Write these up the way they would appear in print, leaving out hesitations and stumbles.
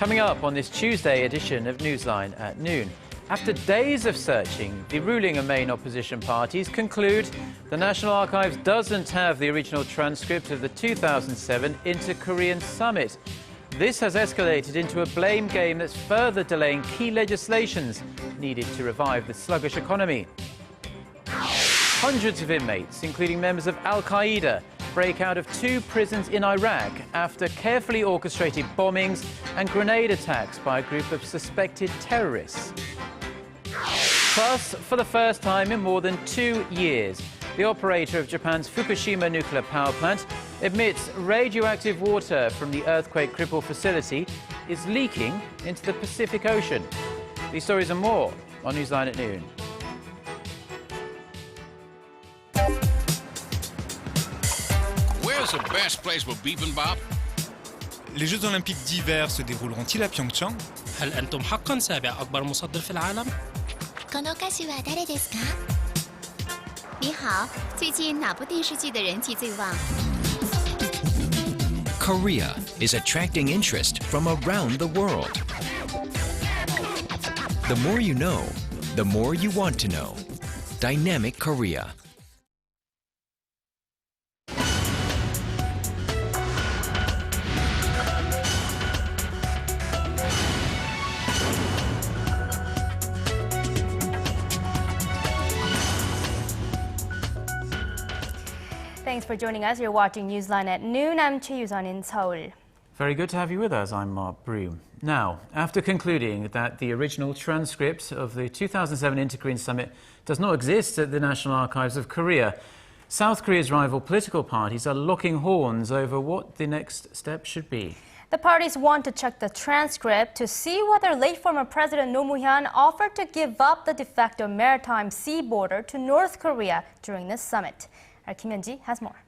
Coming up on this Tuesday edition of Newsline at noon. After days of searching, the ruling and main opposition parties conclude the National Archives doesn't have the original transcript of the 2007 Inter-Korean Summit. This has escalated into a blame game that's further delaying key legislations needed to revive the sluggish economy. Hundreds of inmates, including members of Al-Qaeda, break out of 2 prisons in Iraq after carefully orchestrated bombings and grenade attacks by a group of suspected terrorists. Plus, for the first time in more than 2 years, the operator of Japan's Fukushima nuclear power plant admits radioactive water from the earthquake-crippled facility is leaking into the Pacific Ocean. These stories and more on Newsline at noon. Where's the best place for bibimbap? Les Jeux Olympiques d'hiver se dérouleront-ils à Pyeongchang? هل أنتم حقاً سابع أكبر مصدر في العالم؟ この歌手は誰ですか？你好，最近哪部电视剧的人气最旺？ Korea is attracting interest from around the world. The more you know, the more you want to know. Dynamic Korea. Thanks for joining us. You're watching Newsline at noon. I'm Choi Yuzon in Seoul. Very good to have you with us. I'm Mark Broom. Now, after concluding that the original transcript of the 2007 Inter-Korean Summit does not exist at the National Archives of Korea, South Korea's rival political parties are locking horns over what the next step should be. The parties want to check the transcript to see whether late former President Roh Moo-hyun offered to give up the de facto maritime sea border to North Korea during this summit. Our Kim Hyun-ji has more.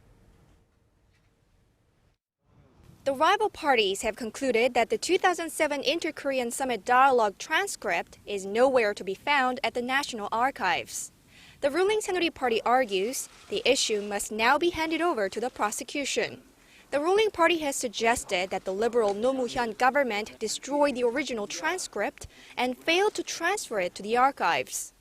The rival parties have concluded that the 2007 Inter-Korean Summit dialogue transcript is nowhere to be found at the National Archives. The ruling Saenuri Party argues the issue must now be handed over to the prosecution. The ruling party has suggested that the liberal Roh Moo-hyun government destroyed the original transcript and failed to transfer it to the archives.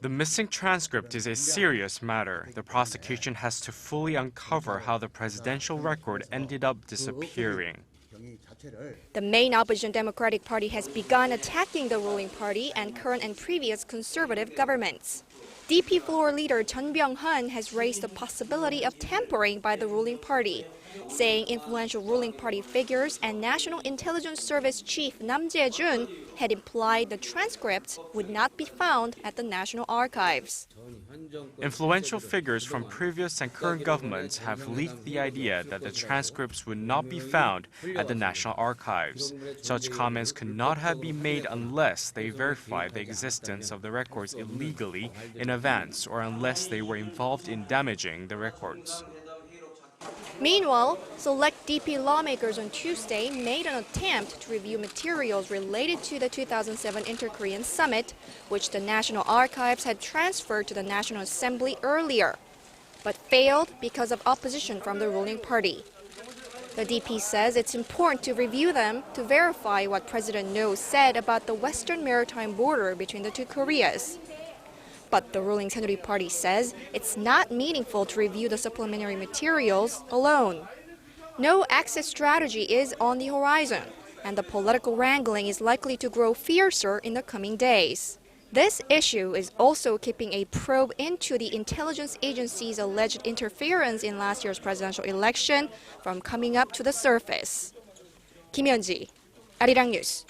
The missing transcript is a serious matter. The prosecution has to fully uncover how the presidential record ended up disappearing. The main opposition Democratic Party has begun attacking the ruling party and current and previous conservative governments. DP floor leader Chun Byung-hun has raised the possibility of tampering by the ruling party, saying influential ruling party figures and National Intelligence Service Chief Nam Jae-jun had implied the transcripts would not be found at the National Archives. Influential figures from previous and current governments have leaked the idea that the transcripts would not be found at the National Archives. Such comments could not have been made unless they verified the existence of the records illegally in advance or unless they were involved in damaging the records. Meanwhile, select DP lawmakers on Tuesday made an attempt to review materials related to the 2007 Inter-Korean Summit, which the National Archives had transferred to the National Assembly earlier, but failed because of opposition from the ruling party. The DP says it's important to review them to verify what President Roh said about the western maritime border between the two Koreas. But the ruling Saenuri Party says it's not meaningful to review the supplementary materials alone. No exit strategy is on the horizon, and the political wrangling is likely to grow fiercer in the coming days. This issue is also keeping a probe into the intelligence agency's alleged interference in last year's presidential election from coming up to the surface. Kim Hyun-ji, Arirang News.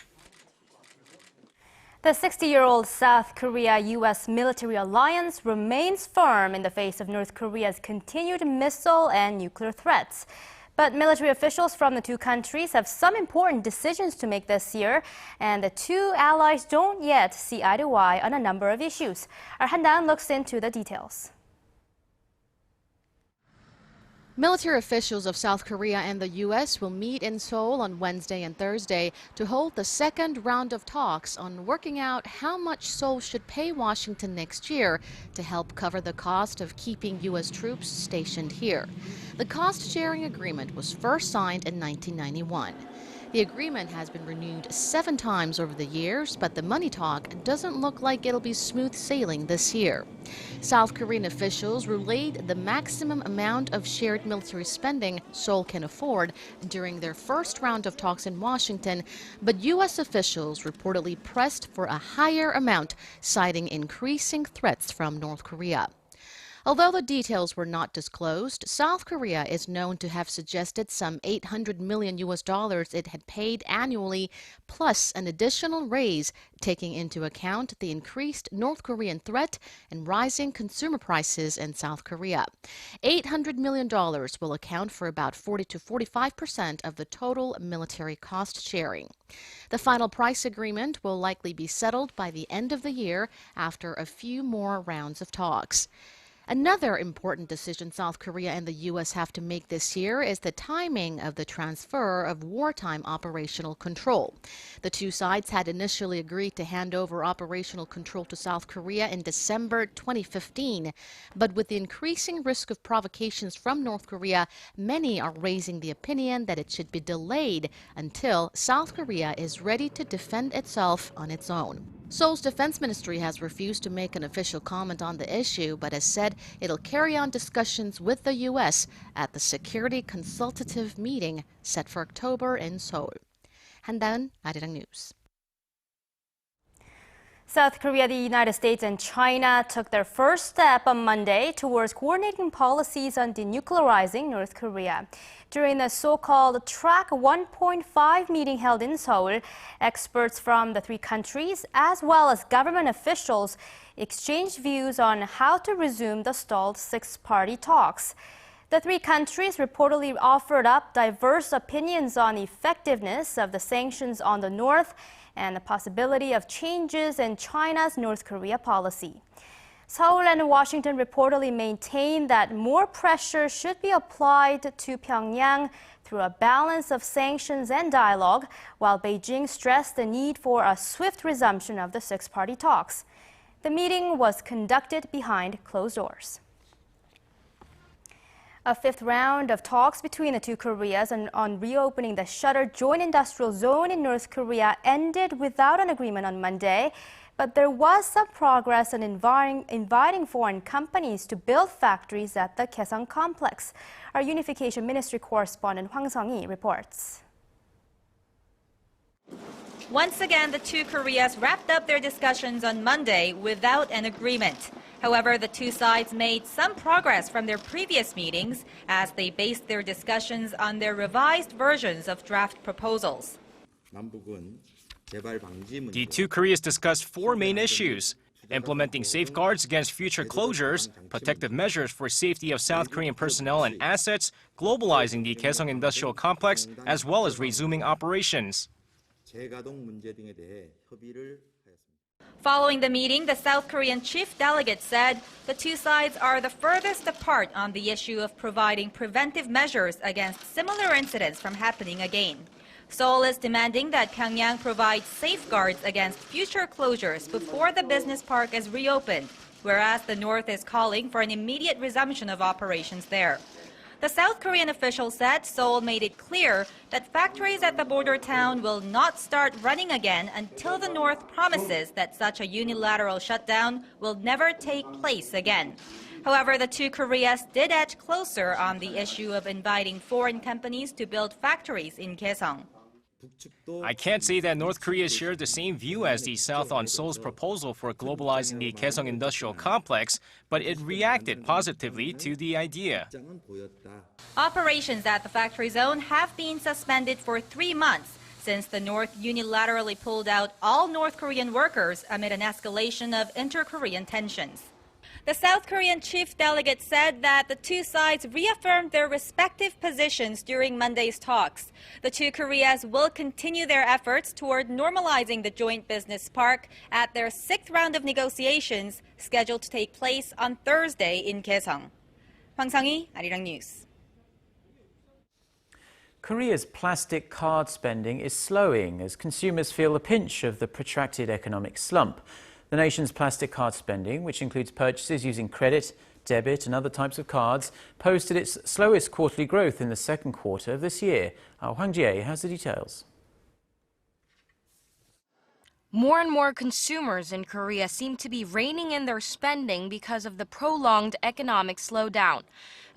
The 60-year-old South Korea-U.S. military alliance remains firm in the face of North Korea's continued missile and nuclear threats. But military officials from the two countries have some important decisions to make this year, and the two allies don't yet see eye to eye on a number of issues. Our Han-dan looks into the details. Military officials of South Korea and the U.S. will meet in Seoul on Wednesday and Thursday to hold the second round of talks on working out how much Seoul should pay Washington next year to help cover the cost of keeping U.S. troops stationed here. The cost-sharing agreement was first signed in 1991. The agreement has been renewed 7 times over the years, but the money talk doesn't look like it'll be smooth sailing this year. South Korean officials relayed the maximum amount of shared military spending Seoul can afford during their first round of talks in Washington, but U.S. officials reportedly pressed for a higher amount, citing increasing threats from North Korea. Although the details were not disclosed, South Korea is known to have suggested some $800 million it had paid annually, plus an additional raise, taking into account the increased North Korean threat and rising consumer prices in South Korea. $800 million will account for about 40 to 45% of the total military cost sharing. The final price agreement will likely be settled by the end of the year after a few more rounds of talks. Another important decision South Korea and the U.S. have to make this year is the timing of the transfer of wartime operational control. The two sides had initially agreed to hand over operational control to South Korea in December 2015. But with the increasing risk of provocations from North Korea, many are raising the opinion that it should be delayed until South Korea is ready to defend itself on its own. Seoul's defense ministry has refused to make an official comment on the issue, but has said it'll carry on discussions with the U.S. at the Security Consultative Meeting set for October in Seoul. 한다은, Arirang News. South Korea, the United States, and China took their first step on Monday towards coordinating policies on denuclearizing North Korea. During the so-called Track 1.5 meeting held in Seoul, experts from the three countries, as well as government officials, exchanged views on how to resume the stalled six-party talks. The three countries reportedly offered up diverse opinions on the effectiveness of the sanctions on the North and the possibility of changes in China's North Korea policy. Seoul and Washington reportedly maintain that more pressure should be applied to Pyongyang through a balance of sanctions and dialogue, while Beijing stressed the need for a swift resumption of the six-party talks. The meeting was conducted behind closed doors. A fifth round of talks between the two Koreas on reopening the shuttered joint industrial zone in North Korea ended without an agreement on Monday. But there was some progress in inviting foreign companies to build factories at the Kaesong complex. Our Unification Ministry correspondent Hwang Sung-hee reports. Once again, the two Koreas wrapped up their discussions on Monday without an agreement. However, the two sides made some progress from their previous meetings as they based their discussions on their revised versions of draft proposals. The two Koreas discussed 4 main issues: implementing safeguards against future closures, protective measures for safety of South Korean personnel and assets, globalizing the Kaesong industrial complex, as well as resuming operations. Following the meeting, the South Korean chief delegate said the two sides are the furthest apart on the issue of providing preventive measures against similar incidents from happening again. Seoul is demanding that Pyongyang provide safeguards against future closures before the business park is reopened, whereas the North is calling for an immediate resumption of operations there. The South Korean official said Seoul made it clear that factories at the border town will not start running again until the North promises that such a unilateral shutdown will never take place again. However, the two Koreas did edge closer on the issue of inviting foreign companies to build factories in Kaesong. I can't say that North Korea shared the same view as the South on Seoul's proposal for globalizing the Kaesong industrial complex, but it reacted positively to the idea. Operations at the factory zone have been suspended for 3 months since the North unilaterally pulled out all North Korean workers amid an escalation of inter-Korean tensions. The South Korean chief delegate said that the two sides reaffirmed their respective positions during Monday's talks. The two Koreas will continue their efforts toward normalizing the joint business park at their 6th round of negotiations scheduled to take place on Thursday in Kaesong. Hwang Sung-hee, Arirang News. Korea's plastic card spending is slowing as consumers feel the pinch of the protracted economic slump. The nation's plastic card spending, which includes purchases using credit, debit and other types of cards, posted its slowest quarterly growth in the second quarter of this year. Hwang Jie has the details. More and more consumers in Korea seem to be reining in their spending because of the prolonged economic slowdown.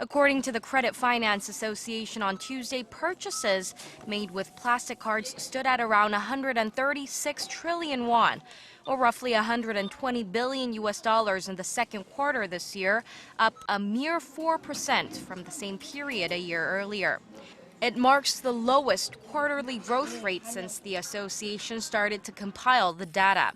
According to the Credit Finance Association on Tuesday, purchases made with plastic cards stood at around 136 trillion won, or roughly $120 billion in the second quarter this year, up a mere 4% from the same period a year earlier. It marks the lowest quarterly growth rate since the association started to compile the data.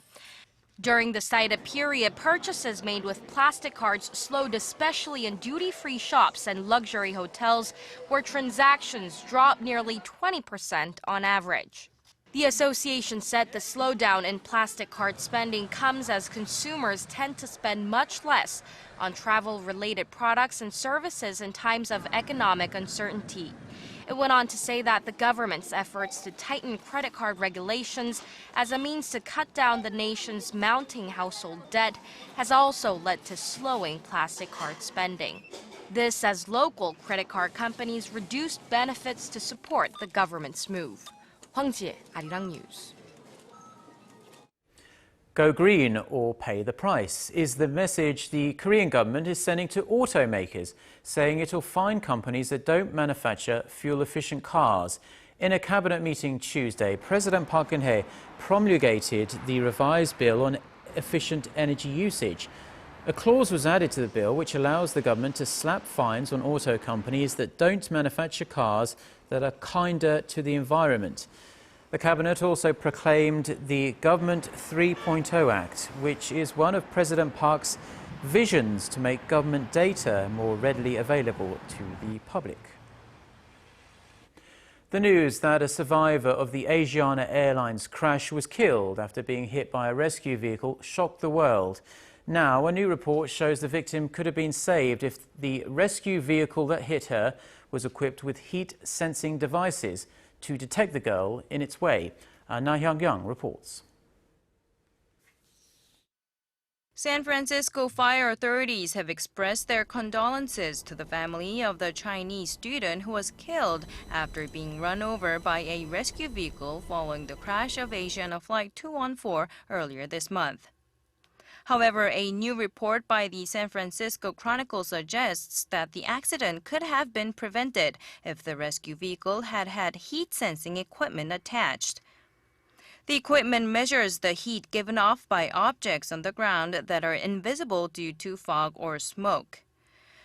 During the cited period, purchases made with plastic cards slowed, especially in duty-free shops and luxury hotels, where transactions dropped nearly 20% on average. The association said the slowdown in plastic card spending comes as consumers tend to spend much less on travel-related products and services in times of economic uncertainty. It went on to say that the government's efforts to tighten credit card regulations as a means to cut down the nation's mounting household debt has also led to slowing plastic card spending. This as local credit card companies reduced benefits to support the government's move. Hwang Jie, Arirang News. Go green or pay the price is the message the Korean government is sending to automakers, saying it'll fine companies that don't manufacture fuel-efficient cars. In a cabinet meeting Tuesday, President Park Geun-hye promulgated the revised bill on efficient energy usage. A clause was added to the bill which allows the government to slap fines on auto companies that don't manufacture cars that are kinder to the environment. The Cabinet also proclaimed the Government 3.0 Act, which is one of President Park's visions to make government data more readily available to the public. The news that a survivor of the Asiana Airlines crash was killed after being hit by a rescue vehicle shocked the world. Now, a new report shows the victim could have been saved if the rescue vehicle that hit her was equipped with heat-sensing devices to detect the girl in its way. Na Hyung-young reports. San Francisco fire authorities have expressed their condolences to the family of the Chinese student who was killed after being run over by a rescue vehicle following the crash of Asiana Flight 214 earlier this month. However, a new report by the San Francisco Chronicle suggests that the accident could have been prevented if the rescue vehicle had had heat-sensing equipment attached. The equipment measures the heat given off by objects on the ground that are invisible due to fog or smoke.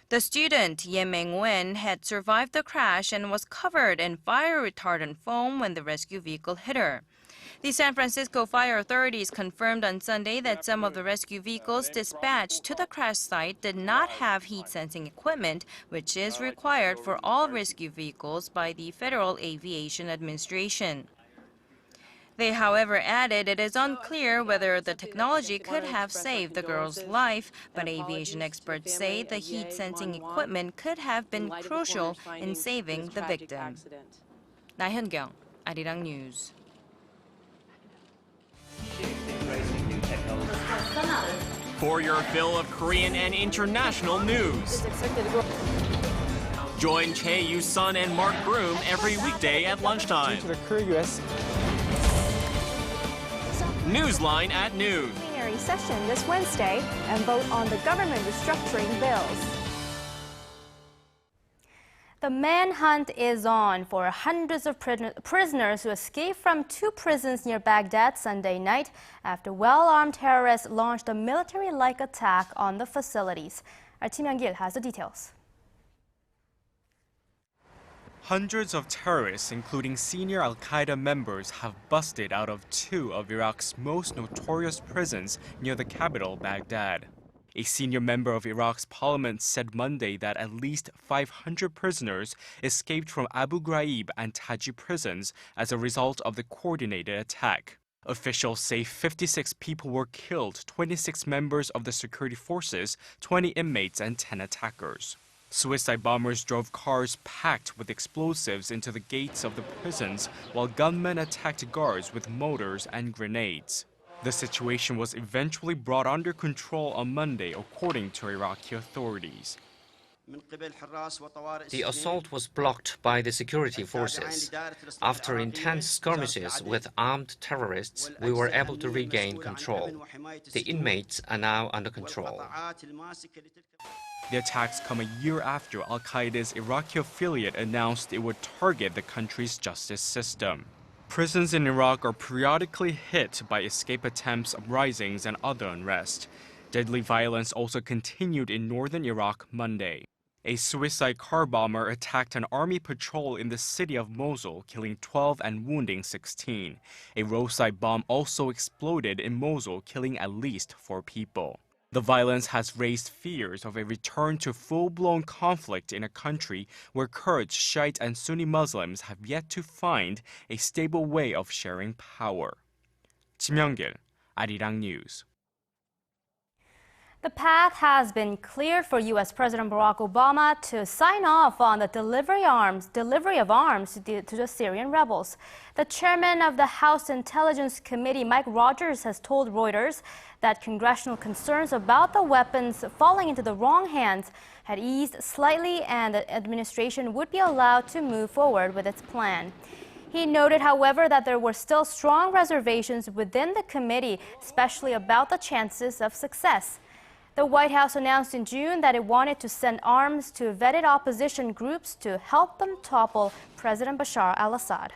The student, Ye Meng-wen, had survived the crash and was covered in fire-retardant foam when the rescue vehicle hit her. The San Francisco fire authorities confirmed on Sunday that some of the rescue vehicles dispatched to the crash site did not have heat-sensing equipment, which is required for all rescue vehicles by the Federal Aviation Administration. They, however, added it is unclear whether the technology could have saved the girl's life, but aviation experts say the heat-sensing equipment could have been crucial in saving the victim. Na Hyun-kyung, Arirang News. For your fill of Korean and international news, join Chae Yu-sun and Mark Broom every weekday at lunchtime. Newsline at noon. Plenary session this Wednesday and vote on the government restructuring bills. The manhunt is on for hundreds of prisoners who escaped from two prisons near Baghdad Sunday night after well-armed terrorists launched a military-like attack on the facilities. Our Kim Young-gil has the details. Hundreds of terrorists, including senior al-Qaeda members, have busted out of two of Iraq's most notorious prisons near the capital, Baghdad. A senior member of Iraq's parliament said Monday that at least 500 prisoners escaped from Abu Ghraib and Taji prisons as a result of the coordinated attack. Officials say 56 people were killed, 26 members of the security forces, 20 inmates, and 10 attackers. Suicide bombers drove cars packed with explosives into the gates of the prisons, while gunmen attacked guards with mortars and grenades. The situation was eventually brought under control on Monday, according to Iraqi authorities. The assault was blocked by the security forces. After intense skirmishes with armed terrorists, we were able to regain control. The inmates are now under control. The attacks come a year after Al-Qaeda's Iraqi affiliate announced it would target the country's justice system. Prisons in Iraq are periodically hit by escape attempts, uprisings, and other unrest. Deadly violence also continued in northern Iraq Monday. A suicide car bomber attacked an army patrol in the city of Mosul, killing 12 and wounding 16. A roadside bomb also exploded in Mosul, killing at least 4 people. The violence has raised fears of a return to full-blown conflict in a country where Kurds, Shiite, and Sunni Muslims have yet to find a stable way of sharing power. Kim Young-gil, Arirang News. The path has been cleared for U.S. President Barack Obama to sign off on the delivery of arms to the Syrian rebels. The chairman of the House Intelligence Committee, Mike Rogers, has told Reuters that congressional concerns about the weapons falling into the wrong hands had eased slightly and the administration would be allowed to move forward with its plan. He noted, however, that there were still strong reservations within the committee, especially about the chances of success. The White House announced in June that it wanted to send arms to vetted opposition groups to help them topple President Bashar al-Assad.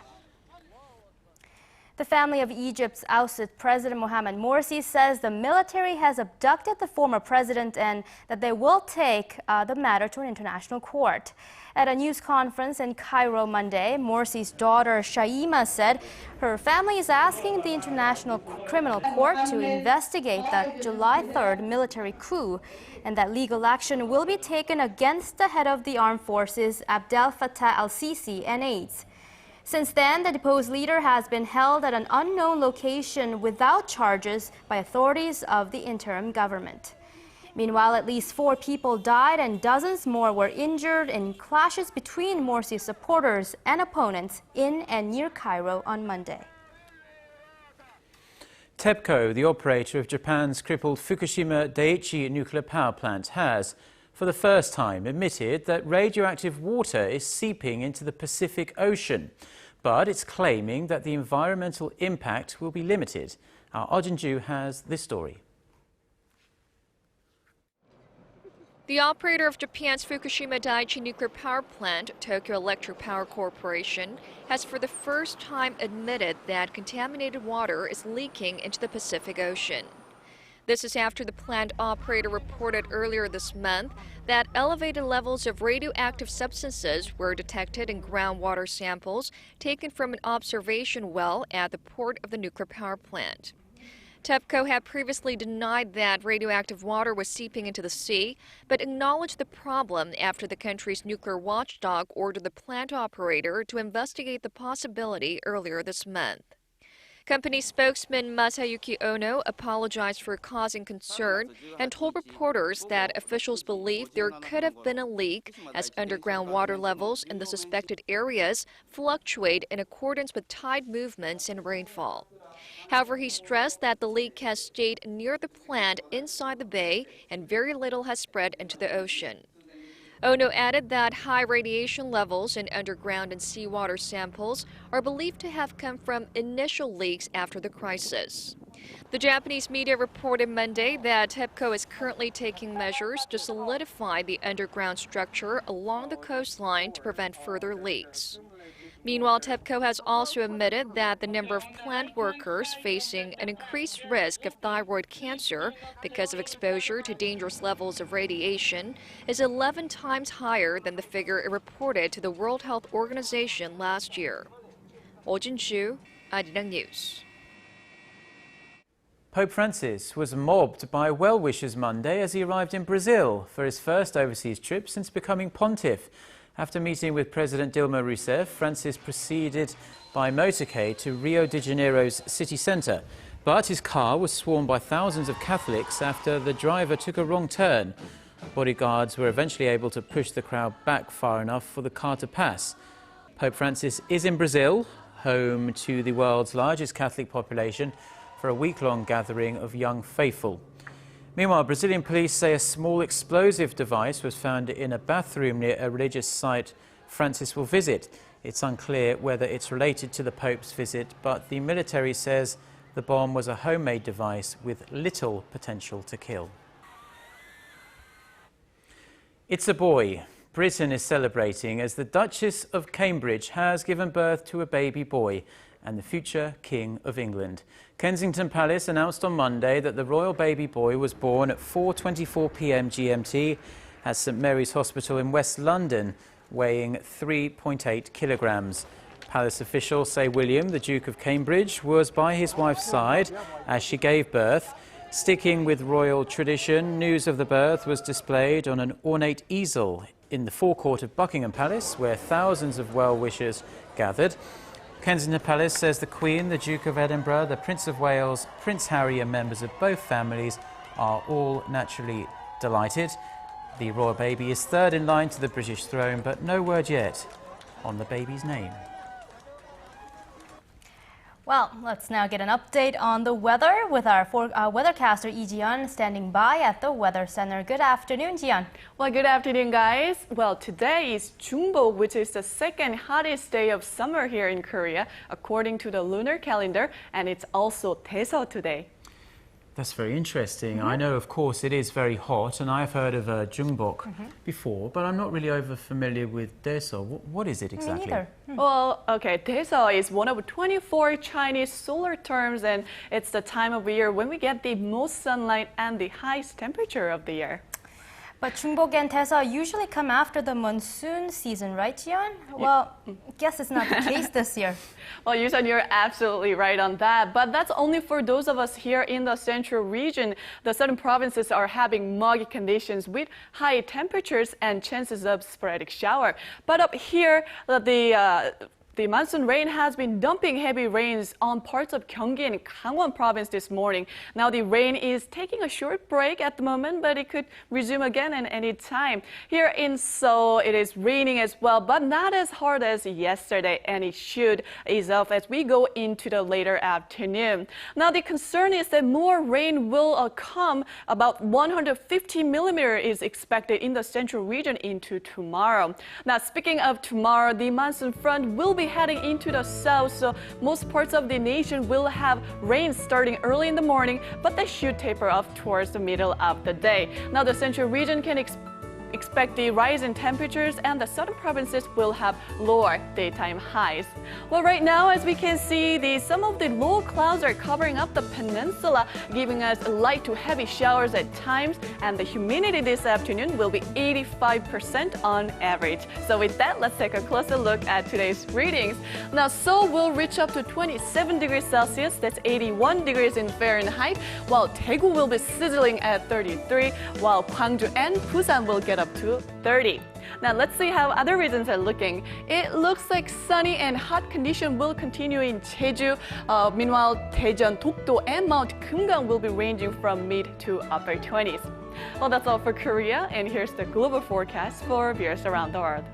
The family of Egypt's ousted President Mohamed Morsi says the military has abducted the former president and that they will take the matter to an international court. At a news conference in Cairo Monday, Morsi's daughter Shaima said her family is asking the International Criminal Court to investigate the July 3rd military coup and that legal action will be taken against the head of the armed forces, Abdel Fattah al-Sisi, and aides. Since then, the deposed leader has been held at an unknown location without charges by authorities of the interim government. Meanwhile, at least 4 people died and dozens more were injured in clashes between Morsi's supporters and opponents in and near Cairo on Monday. TEPCO, the operator of Japan's crippled Fukushima Daiichi nuclear power plant, has, for the first time, admitted that radioactive water is seeping into the Pacific Ocean. But it's claiming that the environmental impact will be limited. Our Ojin-ju has this story. The operator of Japan's Fukushima Daiichi nuclear power plant, Tokyo Electric Power Corporation, has for the first time admitted that contaminated water is leaking into the Pacific Ocean. This is after the plant operator reported earlier this month that elevated levels of radioactive substances were detected in groundwater samples taken from an observation well at the port of the nuclear power plant. TEPCO had previously denied that radioactive water was seeping into the sea, but acknowledged the problem after the country's nuclear watchdog ordered the plant operator to investigate the possibility earlier this month. Company spokesman Masayuki Ono apologized for causing concern and told reporters that officials believe there could have been a leak as underground water levels in the suspected areas fluctuate in accordance with tide movements and rainfall. However, he stressed that the leak has stayed near the plant inside the bay and very little has spread into the ocean. Ono added that high radiation levels in underground and seawater samples are believed to have come from initial leaks after the crisis. The Japanese media reported Monday that TEPCO is currently taking measures to solidify the underground structure along the coastline to prevent further leaks. Meanwhile, TEPCO has also admitted that the number of plant workers facing an increased risk of thyroid cancer because of exposure to dangerous levels of radiation is 11 times higher than the figure it reported to the World Health Organization last year. Oh Jin-soo, Arirang News. Pope Francis was mobbed by well-wishers Monday as he arrived in Brazil for his first overseas trip since becoming pontiff. After meeting with President Dilma Rousseff, Francis proceeded by motorcade to Rio de Janeiro's city centre. But his car was swarmed by thousands of Catholics after the driver took a wrong turn. Bodyguards were eventually able to push the crowd back far enough for the car to pass. Pope Francis is in Brazil, home to the world's largest Catholic population, for a week-long gathering of young faithful. Meanwhile, Brazilian police say a small explosive device was found in a bathroom near a religious site Francis will visit. It's unclear whether it's related to the Pope's visit, but the military says the bomb was a homemade device with little potential to kill. It's a boy. Britain is celebrating as the Duchess of Cambridge has given birth to a baby boy and the future King of England. Kensington Palace announced on Monday that the royal baby boy was born at 4:24 p.m. GMT at St Mary's Hospital in West London, weighing 3.8 kilograms. Palace officials say William, the Duke of Cambridge, was by his wife's side as she gave birth. Sticking with royal tradition, news of the birth was displayed on an ornate easel in the forecourt of Buckingham Palace, where thousands of well-wishers gathered. Kensington Palace says the Queen, the Duke of Edinburgh, the Prince of Wales, Prince Harry and members of both families are all naturally delighted. The royal baby is third in line to the British throne, but no word yet on the baby's name. Well, let's now get an update on the weather with our weathercaster Lee Ji-yeon standing by at the Weather Center. Good afternoon, Ji-yeon. Well, good afternoon, guys. Well, today is Jungbo, which is the second hottest day of summer here in Korea, according to the lunar calendar, and it's also Daeseol today. That's very interesting. I know, of course, it is very hot, and I've heard of Jungbok before, but I'm not really over familiar with Daeseol. What is it exactly? Me neither. Well, okay, Daeseol is one of 24 Chinese solar terms, and it's the time of year when we get the most sunlight and the highest temperature of the year. But Jungbok and Daeseol usually come after the monsoon season, right, Ji-yeon? Well, I guess it's not the case this year. Well, Yusan, you're absolutely right on that. But that's only for those of us here in the central region. The southern provinces are having muggy conditions with high temperatures and chances of sporadic shower. But up here, the monsoon rain has been dumping heavy rains on parts of Gyeonggi and Gangwon province this morning. Now the rain is taking a short break at the moment, but it could resume again at any time. Here in Seoul, it is raining as well, but not as hard as yesterday, and it should ease off as we go into the later afternoon. Now the concern is that more rain will come. About 150 millimeters is expected in the central region into tomorrow. Now speaking of tomorrow, the monsoon front will be heading into the south, so most parts of the nation will have rain starting early in the morning, but they should taper off towards the middle of the day. Now the central region can expect the rise in temperatures, and the southern provinces will have lower daytime highs. Well, right now, as we can see, some of the low clouds are covering up the peninsula, giving us light to heavy showers at times, and the humidity this afternoon will be 85% on average. So with that, let's take a closer look at today's readings. Now, Seoul will reach up to 27 degrees Celsius, that's 81 degrees in Fahrenheit, while Daegu will be sizzling at 33, while Gwangju and Busan will get up to 30. Now let's see how other regions are looking. It looks like sunny and hot condition will continue in Jeju. Meanwhile, Daejeon, Dokdo, and Mount Kumgang will be ranging from mid to upper 20s. Well, that's all for Korea, and here's the global forecast for viewers around the world.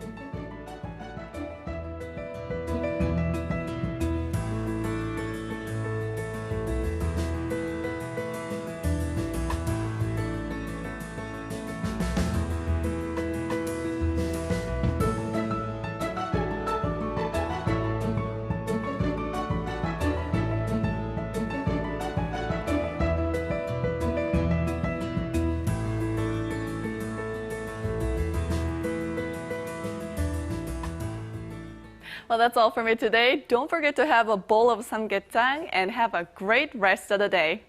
Well, that's all for me today. Don't forget to have a bowl of samgyetang and have a great rest of the day.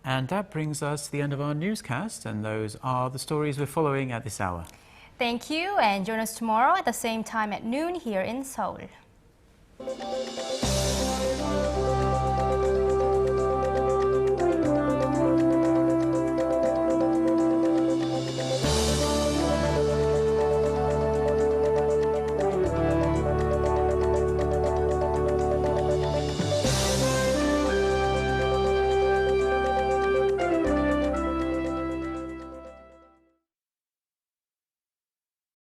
And that brings us to the end of our newscast, and those are the stories we're following at this hour. Thank you, and join us tomorrow at the same time at noon here in Seoul.